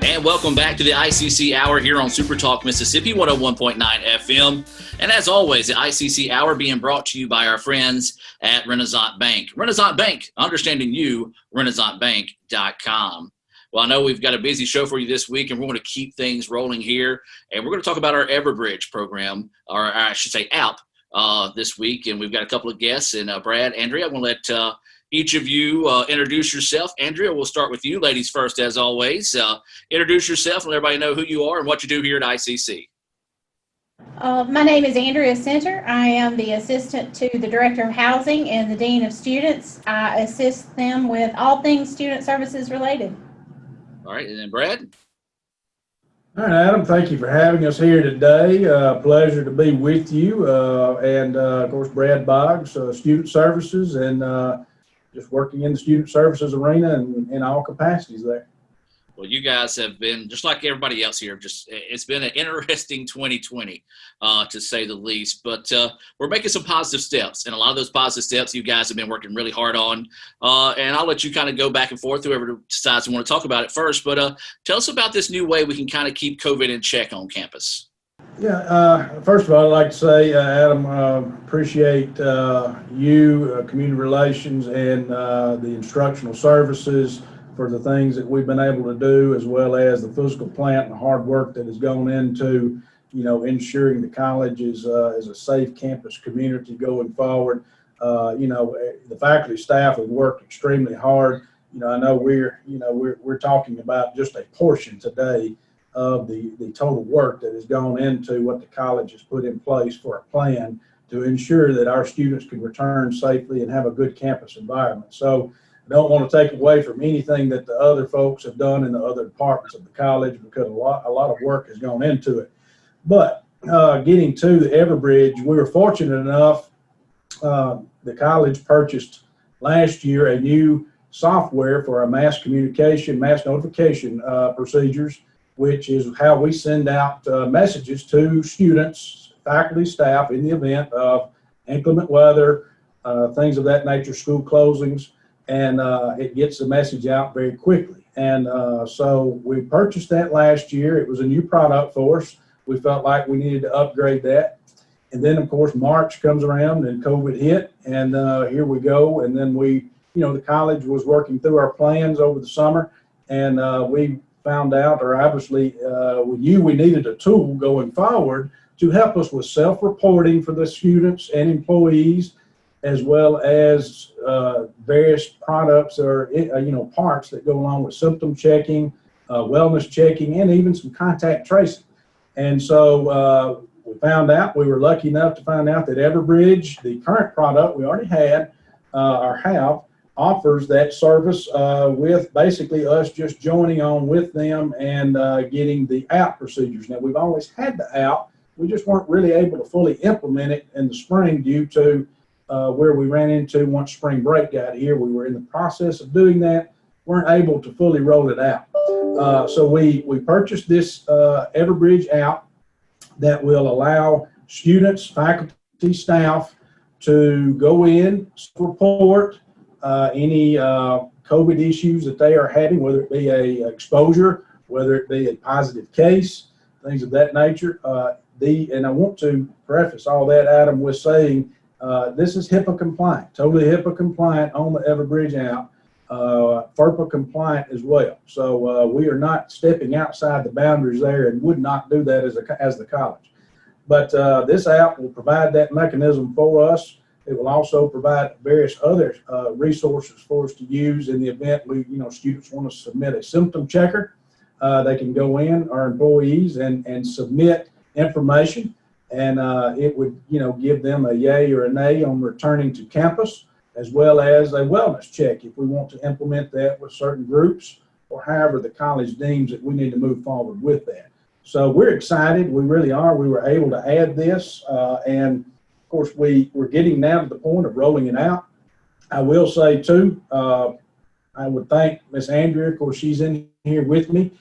Speaker 3: And welcome back to the ICC Hour here on SuperTalk Mississippi 101.9 FM. And as always, the ICC Hour being brought to you by our friends at Renasant Bank. Renasant Bank, understanding you, RenasantBank.com. Well, I know we've got a busy show for you this week, and we're going to keep things rolling here. And we're going to talk about our Everbridge program, or I should say app, this week. And we've got a couple of guests. And Brad, Andrea, I'm going to let each of you introduce yourself. Andrea, we'll start with you. Ladies first, as always. Introduce yourself and let everybody know who you are and what you do here at ICC.
Speaker 17: My name is Andrea Senter. I am the assistant to the Director of Housing and the Dean of Students. I assist them with all things student services related.
Speaker 3: All right, and then Brad.
Speaker 18: All right, Adam, thank you for having us here today. Pleasure to be with you. And of course, Brad Boggs, Student Services, and just working in the student services arena and in all capacities there.
Speaker 3: Well, you guys have been, just like everybody else here, it's been an interesting 2020, to say the least. But we're making some positive steps, and a lot of those positive steps you guys have been working really hard on. And I'll let you kind of go back and forth, whoever decides to want to talk about it first. But tell us about this new way we can kind of keep COVID in check on campus.
Speaker 18: Yeah, first of all, I'd like to say, Adam, appreciate you, community relations, and the instructional services for the things that we've been able to do, as well as the physical plant and the hard work that has gone into, ensuring the college is a safe campus community going forward. The faculty staff have worked extremely hard. I know we're talking about just a portion today of the total work that has gone into what the college has put in place for a plan to ensure that our students can return safely and have a good campus environment. So I don't want to take away from anything that the other folks have done in the other departments of the college, because a lot of work has gone into it. But getting to the Everbridge, we were fortunate enough, the college purchased last year a new software for our mass notification procedures, which is how we send out messages to students, faculty, staff in the event of inclement weather, things of that nature, school closings, and it gets the message out very quickly. And so we purchased that last year. It was a new product for us. We felt like we needed to upgrade that. And then, of course, March comes around and COVID hit, and here we go. And then the college was working through our plans over the summer, and we found out, or obviously we knew we needed a tool going forward to help us with self-reporting for the students and employees, as well as various products or parts that go along with symptom checking, wellness checking, and even some contact tracing. And so we were lucky enough to find out that Everbridge, the current product we already had or have, offers that service with basically us just joining on with them and getting the app procedures. Now, we've always had the app. We just weren't really able to fully implement it in the spring due to where we ran into once spring break got here. We were in the process of doing that, weren't able to fully roll it out. So we purchased this Everbridge app that will allow students, faculty, staff to go in, report any COVID issues that they are having, whether it be a exposure, whether it be a positive case, things of that nature. And I want to preface all that, Adam, with saying this is HIPAA compliant, totally HIPAA compliant on the Everbridge app, FERPA compliant as well. So we are not stepping outside the boundaries there, and would not do that as the college. But this app will provide that mechanism for us. It will also provide various other resources for us to use in the event students want to submit a symptom checker. They can go in, our employees, and submit information, and it would give them a yay or a nay on returning to campus, as well as a wellness check if we want to implement that with certain groups, or however the college deems that we need to move forward with that. So we're excited. We really are. We were able to add this, and of course, we're getting now to the point of rolling it out. I will say, too, I would thank Miss Andrea. Of course, she's in here with me,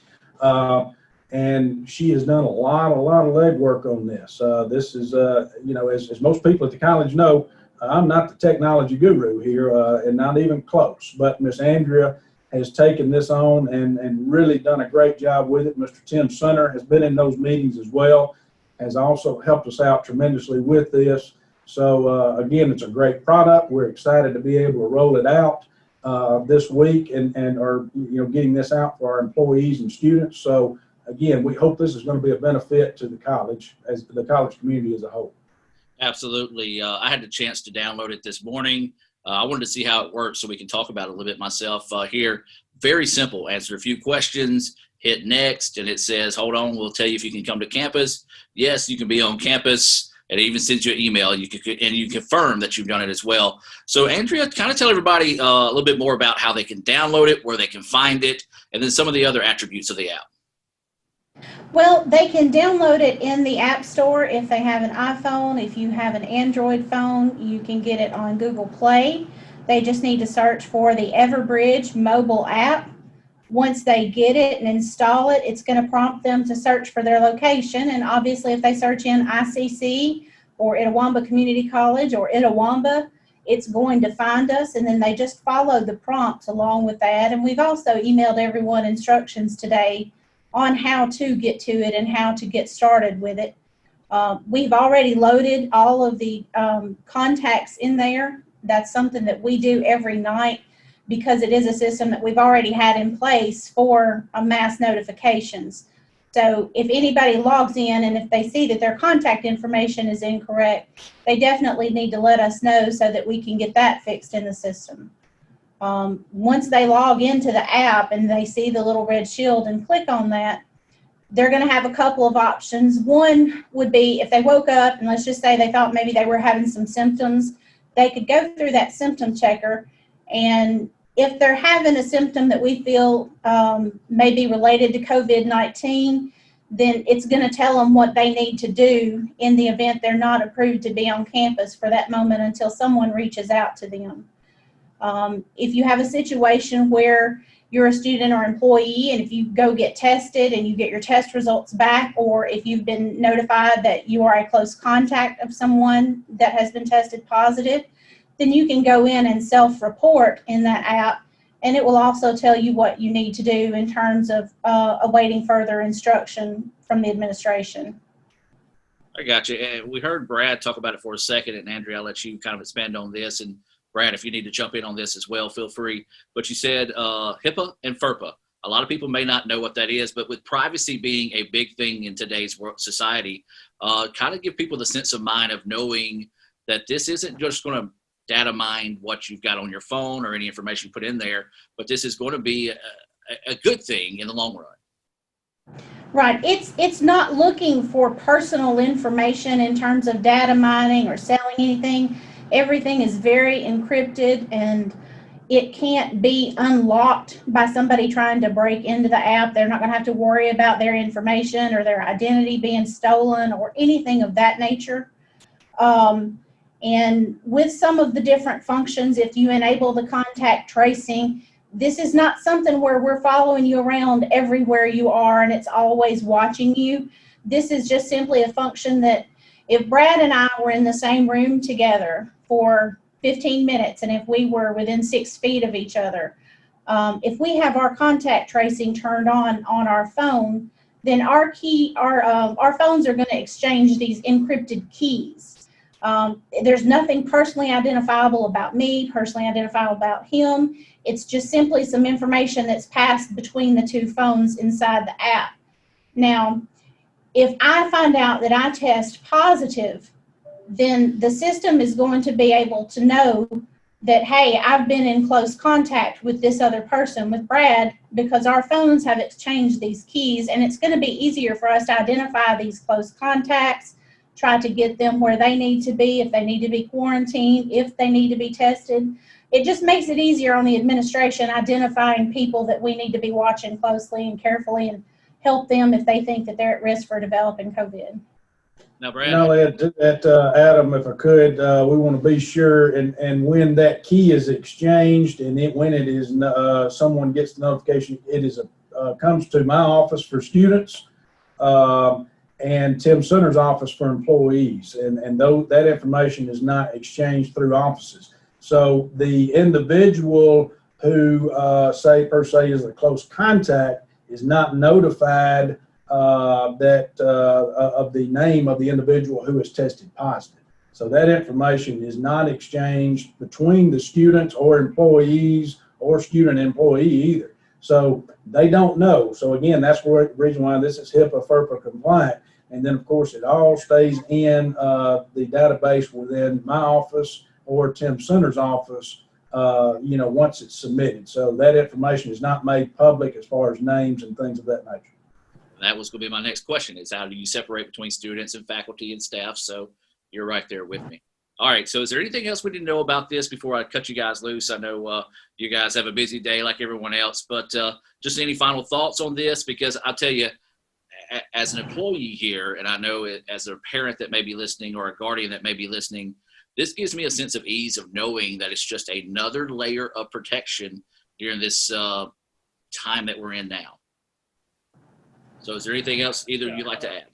Speaker 18: and she has done a lot of legwork on this. This is, as most people at the college know, I'm not the technology guru here, and not even close. But Miss Andrea has taken this on and really done a great job with it. Mr. Tim Senter has been in those meetings as well, has also helped us out tremendously with this. So again, it's a great product. We're excited to be able to roll it out this week and are getting this out for our employees and students. So again, we hope this is going to be a benefit to the college, as the college community as a whole.
Speaker 3: Absolutely. I had the chance to download it this morning. I wanted to see how it works so we can talk about it a little bit myself here. Very simple. Answer a few questions, hit next, and it says, hold on, we'll tell you if you can come to campus. Yes, you can be on campus. And it even sends you an email, and you confirm that you've done it as well. So Andrea, kind of tell everybody a little bit more about how they can download it, where they can find it, and then some of the other attributes of the app.
Speaker 17: Well, they can download it in the App Store if they have an iPhone. If you have an Android phone, you can get it on Google Play. They just need to search for the Everbridge mobile app. Once they get it and install it, it's going to prompt them to search for their location. And obviously, if they search in ICC or Itawamba Community College or Itawamba, it's going to find us. And then they just follow the prompts along with that. And we've also emailed everyone instructions today on how to get to it and how to get started with it. We've already loaded all of the contacts in there. That's something that we do every night because it is a system that we've already had in place for mass notifications. So if anybody logs in and if they see that their contact information is incorrect, they definitely need to let us know so that we can get that fixed in the system. Once they log into the app and they see the little red shield and click on that, they're going to have a couple of options. One would be if they woke up and let's just say they thought maybe they were having some symptoms, they could go through that symptom checker, and if they're having a symptom that we feel may be related to COVID-19, then it's going to tell them what they need to do in the event they're not approved to be on campus for that moment until someone reaches out to them. If you have a situation where you're a student or employee and if you go get tested and you get your test results back, or if you've been notified that you are a close contact of someone that has been tested positive, then you can go in and self-report in that app, and it will also tell you what you need to do in terms of awaiting further instruction from the administration.
Speaker 3: I got you. And we heard Brad talk about it for a second, and Andrea, I'll let you kind of expand on this. And Brad, if you need to jump in on this as well, feel free. But you said HIPAA and FERPA. A lot of people may not know what that is, but with privacy being a big thing in today's society, kind of give people the sense of mind of knowing that this isn't just going to data mine what you've got on your phone or any information put in there, but this is going to be a good thing in the long run.
Speaker 17: Right. It's not looking for personal information in terms of data mining or selling anything. Everything is very encrypted and it can't be unlocked by somebody trying to break into the app. They're not going to have to worry about their information or their identity being stolen or anything of that nature. And with some of the different functions, if you enable the contact tracing, this is not something where we're following you around everywhere you are and it's always watching you. This is just simply a function that if Brad and I were in the same room together for 15 minutes and if we were within 6 feet of each other, if we have our contact tracing turned on our phone, then our phones are going to exchange these encrypted keys. There's nothing personally identifiable about me, personally identifiable about him. It's just simply some information that's passed between the two phones inside the app. Now, if I find out that I test positive, then the system is going to be able to know that, hey, I've been in close contact with this other person, with Brad, because our phones have exchanged these keys, and it's going to be easier for us to identify these close contacts, try to get them where they need to be, if they need to be quarantined, if they need to be tested. It just makes it easier on the administration identifying people that we need to be watching closely and carefully and help them if they think that they're at risk for developing COVID.
Speaker 3: Now, Brad.
Speaker 18: I'll add to that, Adam, if I could, we want to be sure, and when that key is exchanged and when it is someone gets the notification, it is comes to my office for students and Tim Center's office for employees, and that information is not exchanged through offices. So the individual who per se is a close contact is not notified of the name of the individual who is tested positive. So that information is not exchanged between the students or employees or student employee either. So they don't know. So again, that's the reason why this is HIPAA, FERPA compliant. And then of course it all stays in the database within my office or Tim Center's office, once it's submitted. So that information is not made public as far as names and things of that nature.
Speaker 3: That was going to be my next question, is how do you separate between students and faculty and staff? So you're right there with me. All right. So is there anything else we didn't know about this before I cut you guys loose? I know you guys have a busy day like everyone else, but just any final thoughts on this? Because I'll tell you, as an employee here, and I know it, as a parent that may be listening or a guardian that may be listening, this gives me a sense of ease of knowing that it's just another layer of protection during this time that we're in now. So is there anything else either you'd like to add?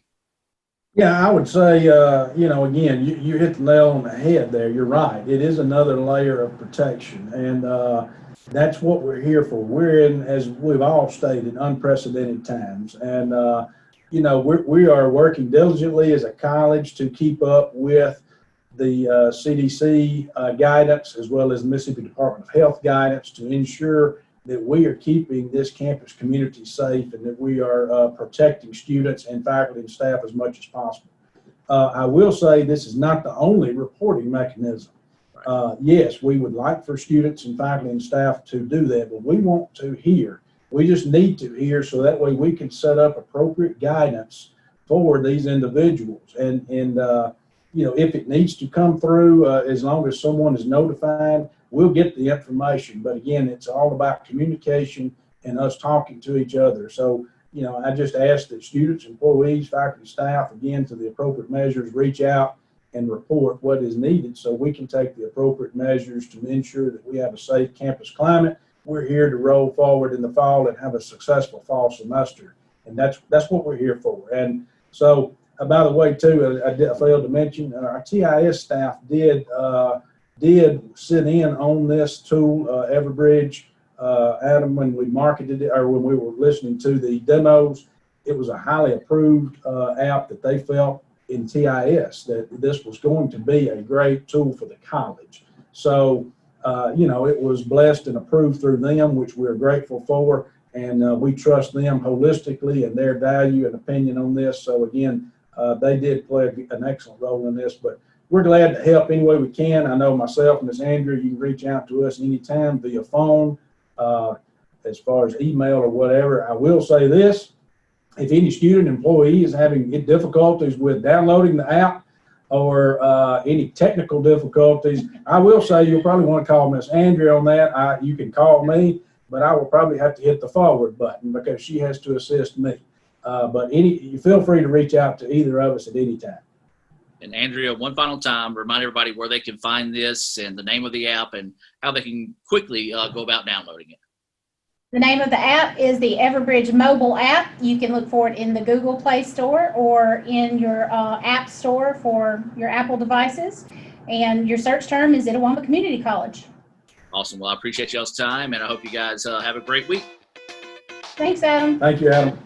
Speaker 18: Yeah, I would say, again, you hit the nail on the head there. You're right. It is another layer of protection. And that's what we're here for. We're in, as we've all stated, unprecedented times. And, we are working diligently as a college to keep up with the CDC guidance, as well as the Mississippi Department of Health guidance, to ensure that we are keeping this campus community safe and that we are protecting students and faculty and staff as much as possible. I will say this is not the only reporting mechanism. Yes, we would like for students and faculty and staff to do that, but we want to hear. We just need to hear so that way we can set up appropriate guidance for these individuals. And if it needs to come through, as long as someone is notified, we'll get the information. But again, it's all about communication and us talking to each other. So, I just ask that students, employees, faculty, staff, again, to the appropriate measures, reach out and report what is needed so we can take the appropriate measures to ensure that we have a safe campus climate. We're here to roll forward in the fall and have a successful fall semester. And that's what we're here for. And so, by the way, too, I failed to mention, our TIS staff did sit in on this tool, Everbridge. Adam, when we marketed it, or when we were listening to the demos, it was a highly approved app that they felt in TIS that this was going to be a great tool for the college. So, it was blessed and approved through them, which we're grateful for, and we trust them holistically and their value and opinion on this. So again, they did play an excellent role in this, but we're glad to help any way we can. I know myself and Ms. Andrea, you can reach out to us anytime via phone, as far as email or whatever. I will say this: if any student employee is having difficulties with downloading the app or any technical difficulties, I will say you'll probably want to call Ms. Andrea on that. You can call me, but I will probably have to hit the forward button because she has to assist me. But you feel free to reach out to either of us at any time.
Speaker 3: And Andrea, one final time, remind everybody where they can find this and the name of the app and how they can quickly go about downloading it.
Speaker 17: The name of the app is the Everbridge mobile app. You can look for it in the Google Play Store or in your App Store for your Apple devices. And your search term is Itawamba Community College.
Speaker 3: Awesome. Well, I appreciate y'all's time, and I hope you guys have a great week.
Speaker 17: Thanks, Adam.
Speaker 18: Thank you, Adam.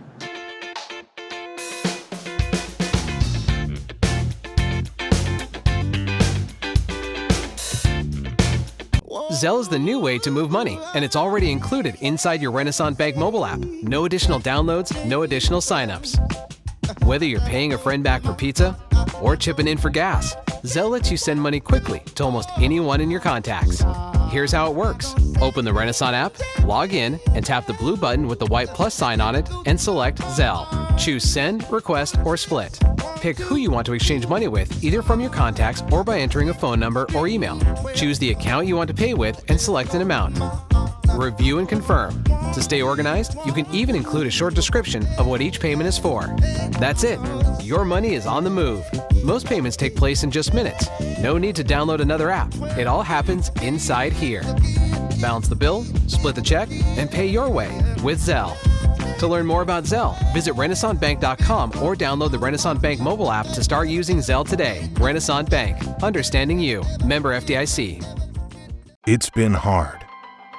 Speaker 2: Zelle is the new way to move money, and it's already included inside your Renasant Bank mobile app. No additional downloads, no additional signups. Whether you're paying a friend back for pizza or chipping in for gas, Zelle lets you send money quickly to almost anyone in your contacts. Here's how it works. Open the Renasant app, log in, and tap the blue button with the white plus sign on it and select Zelle. Choose Send, Request, or Split. Pick who you want to exchange money with, either from your contacts or by entering a phone number or email. Choose the account you want to pay with and select an amount. Review and confirm. To stay organized, you can even include a short description of what each payment is for. That's it. Your money is on the move. Most payments take place in just minutes. No need to download another app. It all happens inside here. Balance the bill, split the check, and pay your way with Zelle. To learn more about Zelle, visit RenasantBank.com or download the Renasant Bank mobile app to start using Zelle today. Renasant Bank. Understanding you. Member FDIC.
Speaker 1: It's been hard.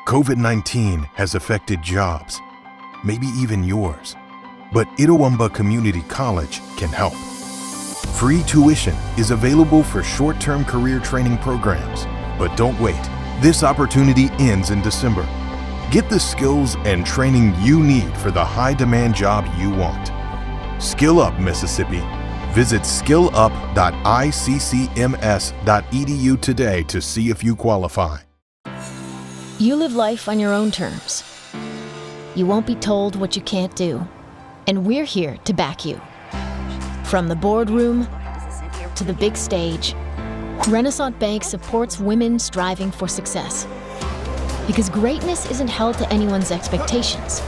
Speaker 1: COVID-19 has affected jobs, maybe even yours. But Itawamba Community College can help. Free tuition is available for short-term career training programs. But don't wait. This opportunity ends in December. Get the skills and training you need for the high-demand job you want. SkillUp Mississippi. Visit skillup.iccms.edu today to see if you qualify.
Speaker 5: You live life on your own terms. You won't be told what you can't do. And we're here to back you. From the boardroom to the big stage, Renasant Bank supports women striving for success. Because greatness isn't held to anyone's expectations,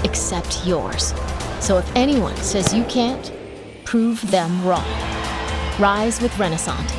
Speaker 5: except yours. So if anyone says you can't, prove them wrong. Rise with Renasant,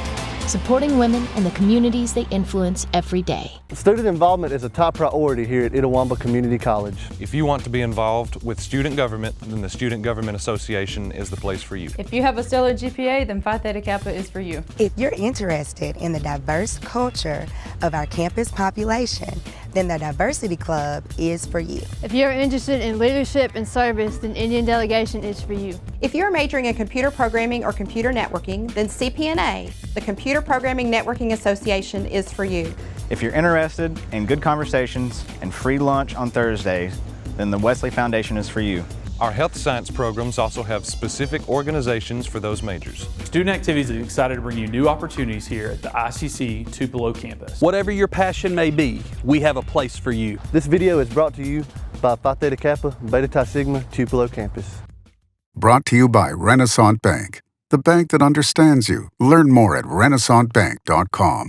Speaker 5: supporting women and the communities they influence every day.
Speaker 9: Student involvement is a top priority here at Itawamba Community College.
Speaker 10: If you want to be involved with student government, then the Student Government Association is the place for you.
Speaker 19: If you have a stellar GPA, then Phi Theta Kappa is for you.
Speaker 12: If you're interested in the diverse culture of our campus population, then the Diversity Club is for you.
Speaker 11: If you're interested in leadership and service, then Indian Delegation is for you.
Speaker 13: If you're majoring in computer programming or computer networking, then CPNA, the Computer Programming Networking Association, is for you.
Speaker 14: If you're interested in good conversations and free lunch on Thursdays, then the Wesley Foundation is for you.
Speaker 10: Our health science programs also have specific organizations for those majors.
Speaker 15: Student Activities is excited to bring you new opportunities here at the ICC Tupelo campus.
Speaker 16: Whatever your passion may be, we have a place for you.
Speaker 9: This video is brought to you by Phi Theta Kappa, Beta Chi Sigma, Tupelo campus.
Speaker 20: Brought to you by Renasant Bank, the bank that understands you. Learn more at renasantbank.com.